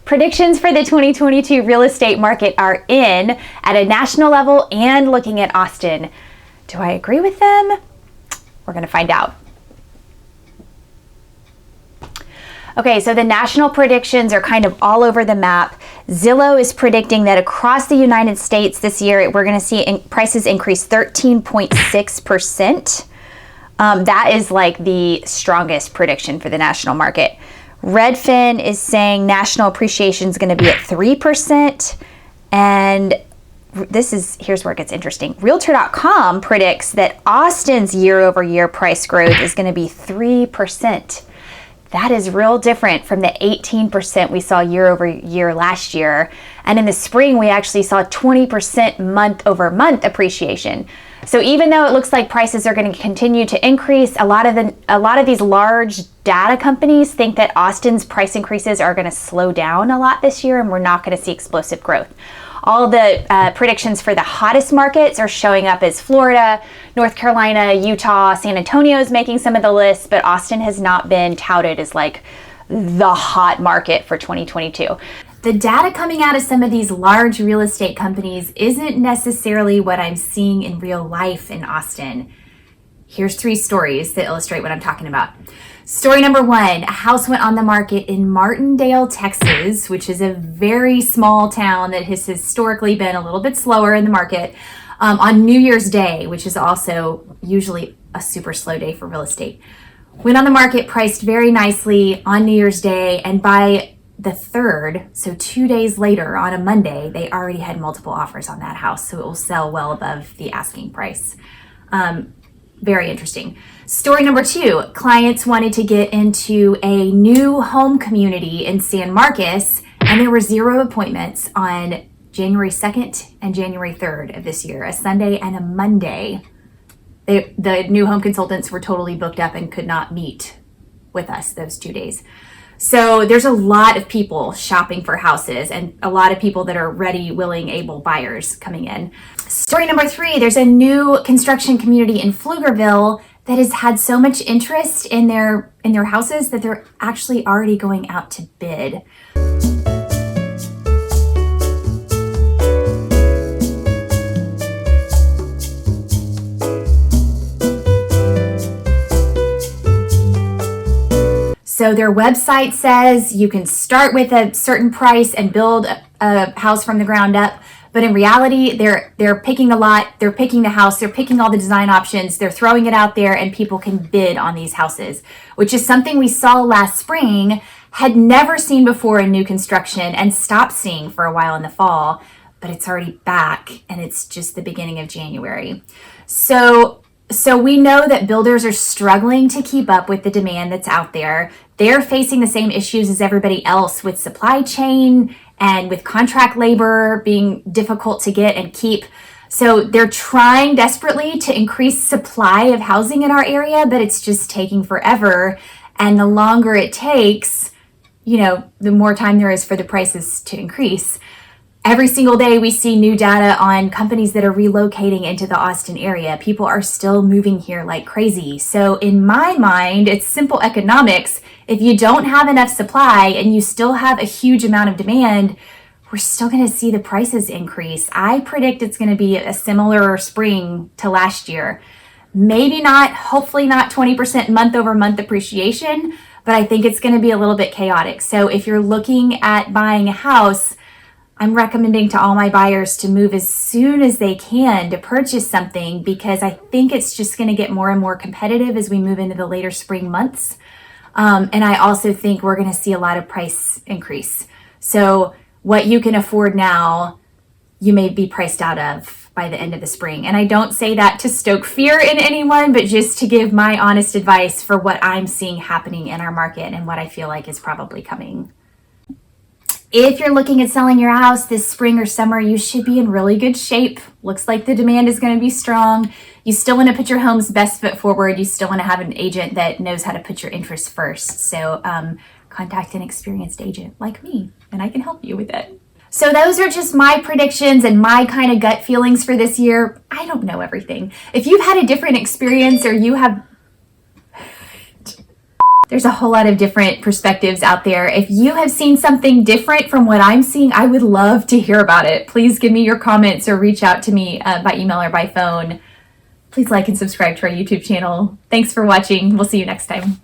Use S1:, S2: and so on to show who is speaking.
S1: Predictions for the 2022 real estate market are in at a national level and looking at Austin. Do I agree with them? We're going to find out. Okay, so the national predictions are kind of all over the map. Zillow is predicting that across the United States this year, we're going to see prices increase 13.6%. That is like the strongest prediction for the national market. Redfin is saying national appreciation is going to be at 3%. And here's where it gets interesting. Realtor.com predicts that Austin's year-over-year price growth is going to be 3%. That is real different from the 18% we saw year over year last year. And in the spring, we actually saw 20% month over month appreciation. So even though it looks like prices are going to continue to increase, a lot of these large data companies think that Austin's price increases are going to slow down a lot this year, and we're not going to see explosive growth. All the predictions for the hottest markets are showing up as Florida, North Carolina, Utah, San Antonio is making some of the lists, but Austin has not been touted as like the hot market for 2022. The data coming out of some of these large real estate companies isn't necessarily what I'm seeing in real life in Austin. Here's 3 stories that illustrate what I'm talking about. Story number 1, a house went on the market in Martindale, Texas, which is a very small town that has historically been a little bit slower in the market, on New Year's Day, which is also usually a super slow day for real estate. Went on the market, priced very nicely on New Year's Day, and by the 3rd, so 2 days later on a Monday, they already had multiple offers on that house, so it will sell well above the asking price. Very interesting. Story number 2, clients wanted to get into a new home community in San Marcos, and there were 0 appointments on January 2nd and January 3rd of this year, a Sunday and a Monday. The new home consultants were totally booked up and could not meet with us those 2 days. So there's a lot of people shopping for houses and a lot of people that are ready, willing, able buyers coming in. Story number 3, there's a new construction community in Pflugerville that has had so much interest in their houses that they're actually already going out to bid. So their website says you can start with a certain price and build a house from the ground up. But in reality, they're picking a lot, they're picking the house, they're picking all the design options, they're throwing it out there, and people can bid on these houses, which is something we saw last spring, had never seen before in new construction, and stopped seeing for a while in the fall, but it's already back, and it's just the beginning of January. So we know that builders are struggling to keep up with the demand that's out there. They're facing the same issues as everybody else with supply chain and with contract labor being difficult to get and keep. So they're trying desperately to increase supply of housing in our area, but it's just taking forever. And the longer it takes, the more time there is for the prices to increase. Every single day we see new data on companies that are relocating into the Austin area. People are still moving here like crazy. So in my mind, it's simple economics. If you don't have enough supply and you still have a huge amount of demand, we're still going to see the prices increase. I predict it's going to be a similar spring to last year. Maybe not, hopefully not 20% month over month appreciation, but I think it's going to be a little bit chaotic. So if you're looking at buying a house, I'm recommending to all my buyers to move as soon as they can to purchase something, because I think it's just going to get more and more competitive as we move into the later spring months. And I also think we're going to see a lot of price increase. So what you can afford now, you may be priced out of by the end of the spring. And I don't say that to stoke fear in anyone, but just to give my honest advice for what I'm seeing happening in our market and what I feel like is probably coming. If you're looking at selling your house this spring or summer, you should be in really good shape. Looks like the demand is going to be strong. You still want to put your home's best foot forward. You still want to have an agent that knows how to put your interests first. So contact an experienced agent like me, and I can help you with it. So those are just my predictions and my kind of gut feelings for this year. I don't know everything. If you've had a different experience or you have There's a whole lot of different perspectives out there. If you have seen something different from what I'm seeing, I would love to hear about it. Please give me your comments or reach out to me by email or by phone. Please like and subscribe to our YouTube channel. Thanks for watching. We'll see you next time.